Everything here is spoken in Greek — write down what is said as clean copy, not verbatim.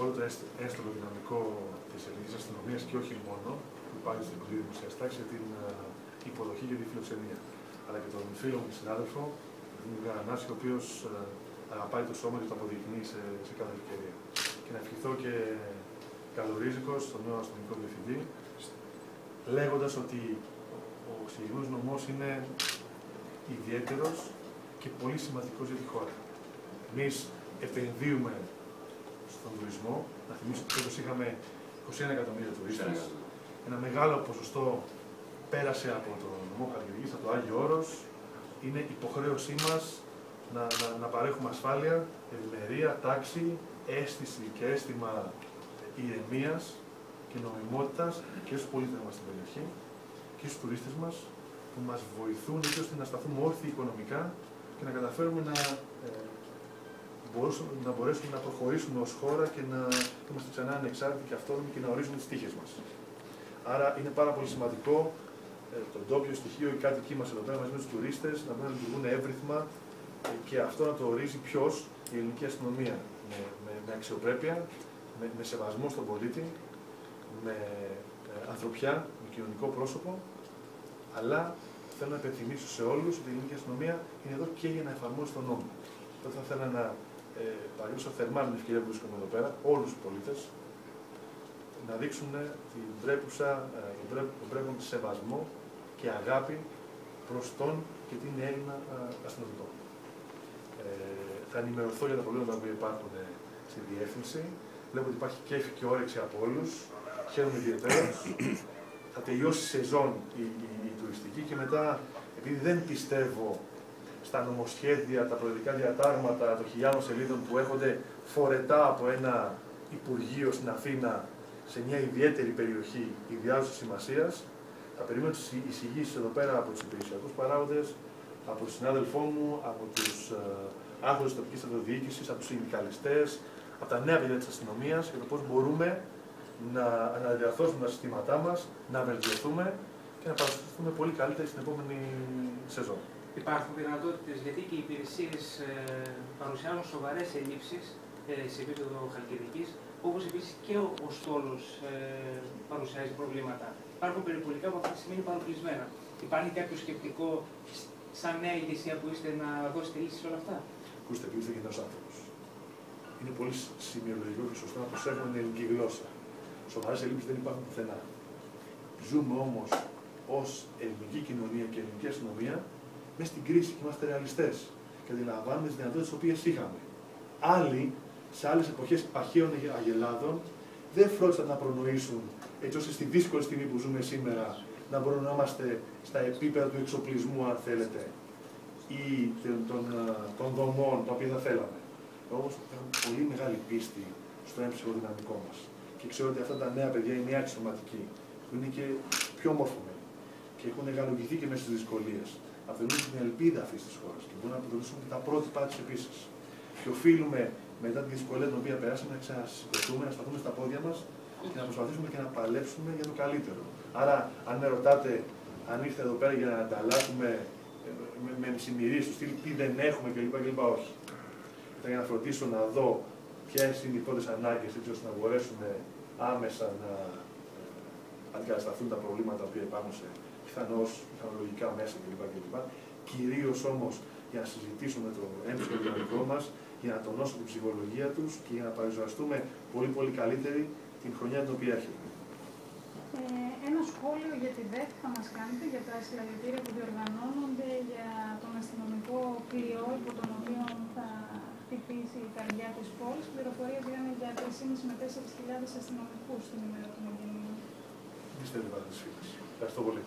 όλο το έστωλο δυναμικό της ελληνικής αστυνομίας και όχι μόνο, που υπάρχει στην κοντή δημοσίας τάξης για την υποδοχή και τη φιλοξενία. Αλλά και τον φίλο μου και συνάδελφο, τον Γαρανάση, ο οποίος αγαπάει το σώμα και το αποδεικνύει σε κάθε ευκαιρία. Και να ευχηθώ και καλορίζικος στον νέο αστυνομικό διευθυντή, λέγοντας ότι ο συγκεκριμένος νομός είναι ιδιαίτερος και πολύ σημαντικός για τη χώρα. Εμείς επενδύουμε στον τουρισμό. Να θυμίσω ότι φέτος είχαμε 21 εκατομμύρια τουρίστες. Ένα μεγάλο ποσοστό πέρασε από το νομό Χαλκιδικής, από το Άγιο Όρος. Είναι υποχρέωσή μας να παρέχουμε ασφάλεια, ευημερία, τάξη, αίσθηση και αίσθημα ηρεμίας και νομιμότητας και στους πολίτες μας στην περιοχή και στους τουρίστες μας, που μας βοηθούν έτσι ώστε να σταθούμε όρθιοι οικονομικά και να καταφέρουμε να μπορέσουμε να προχωρήσουμε ως χώρα και να είμαστε ξανά ανεξάρτητοι και αυτόνομοι και να ορίζουμε τις τύχες μας. Άρα είναι πάρα πολύ σημαντικό το ντόπιο στοιχείο, οι κάτοικοι μας εδώ πέρα μαζί με τους τουρίστες να μπορούν να λειτουργούν εύρυθμα και αυτό να το ορίζει ποιος, η ελληνική αστυνομία, με αξιοπρέπεια, με σεβασμό στον πολίτη, με ανθρωπιά, με κοινωνικό πρόσωπο, αλλά θέλω να υπενθυμίσω σε όλους ότι η ελληνική αστυνομία είναι εδώ και για να εφαρμόσει τον νόμο. Τότε θα ήθελα να παραδείγω θερμά με την ευκαιρία που βρίσκομαι εδώ πέρα, όλους τους πολίτες, να δείξουν τον πρέπον σεβασμό και αγάπη προς τον και την Έλληνα αστυνομικό. Θα ενημερωθώ για τα προβλήματα που υπάρχουν στη διεύθυνση. Βλέπω ότι υπάρχει κέφι και όρεξη από όλους. Χαίρομαι ιδιαίτερα. Θα τελειώσει η σεζόν η τουριστική και μετά, επειδή δεν πιστεύω στα νομοσχέδια, τα προεδρικά διατάγματα των χιλιάδων σελίδων που έρχονται φορετά από ένα Υπουργείο στην Αθήνα σε μια ιδιαίτερη περιοχή ιδιάζουσας σημασίας, θα περιμένω τις εισηγήσεις εδώ πέρα από τους υπηρεσιακούς παράγοντες, από τον συνάδελφό μου, από τους άρχοντες της τοπικής αυτοδιοίκησης, από τους συνδικαλιστές, από τα νέα παιδιά της αστυνομίας για το πώς μπορούμε να αναδιαρθώσουμε τα συστήματά μας, να βελτιωθούμε και να παρουσιαστούμε πολύ καλύτερα στην επόμενη σεζόν. Υπάρχουν δυνατότητες, γιατί και οι υπηρεσίες παρουσιάζουν σοβαρές ελλείψεις σε επίπεδο Χαλκιδικής, όπως επίσης και ο στόλος παρουσιάζει προβλήματα. Υπάρχουν περιπολικά που αυτή τη στιγμή είναι παροπλισμένα. Υπάρχει κάποιο σκεπτικό, σαν νέα ηγεσία που είστε, να δώσετε λύσεις σε όλα αυτά? Ακούστε, επειδή είστε γενναίος άνθρωπος. Είναι πολύ σημειολογικό και σωστό να προσέχουμε την ελληνική γλώσσα. Σοβαρές ελλείψεις δεν υπάρχουν πουθενά. Ζούμε όμως ως ελληνική κοινωνία και ελληνική αστυνομία μέσα στην κρίση και είμαστε ρεαλιστές. Και αντιλαμβάνουμε τις δυνατότητες τις οποίες είχαμε. Άλλοι, σε άλλες εποχές αρχαίων αγελάδων, δεν φρόντισαν να προνοήσουν έτσι ώστε στη δύσκολη στιγμή που ζούμε σήμερα να μπορούμε να είμαστε στα επίπεδα του εξοπλισμού, αν θέλετε, ή των δομών τα οποία θα θέλαμε. Όμως έχουμε πολύ μεγάλη πίστη στο έμψυχο δυναμικό μας. Και ξέρω ότι αυτά τα νέα παιδιά είναι αξιωματικοί, που είναι και πιο μόρφωμενοι και έχουν γαλογηθεί και μέσα στις δυσκολίες. Αποτελούν την ελπίδα αυτής της χώρας και μπορούν να αποτελούσουν και τα πρότυπά της επίσης. Και οφείλουμε μετά τη δυσκολία την οποία περάσαμε να ξανασηκωθούμε, να σταθούμε στα πόδια μας και να προσπαθήσουμε και να παλέψουμε για το καλύτερο. Άρα, αν με ρωτάτε αν ήρθε εδώ πέρα για να ανταλλάσσουμε με ψημυρίες του στυλ τι δεν έχουμε κλπ. Όχι. Ήταν για να φροντίσω να δω ποιες είναι οι πρώτες ανάγκες, έτσι ώστε να μπορέσουμε άμεσα να αντικατασταθούν τα προβλήματα που υπάρχουν σε πιθανώς τεχνολογικά μέσα κλπ. Κυρίως όμως για να συζητήσουμε το έμψυχο δυναμικό μας, για να τονώσουμε την ψυχολογία τους και για να παρουσιαστούμε πολύ καλύτερη την χρονιά την οποία έρχεται. Ένα σχόλιο για τη ΔΕΚ θα μας κάνετε για τα συλλαλητήρια που διοργανώνονται για τον αστυνομικό πλοίο υπό τον οποίο θα χτυπήσει η καρδιά της πόλης. Πληροφορίες είχαμε για 3.500 με 4.000 αστυνομικούς στην ημέρα των εγγενείων. Είστε πάρα τις φίλες. Ευχαριστώ πολύ.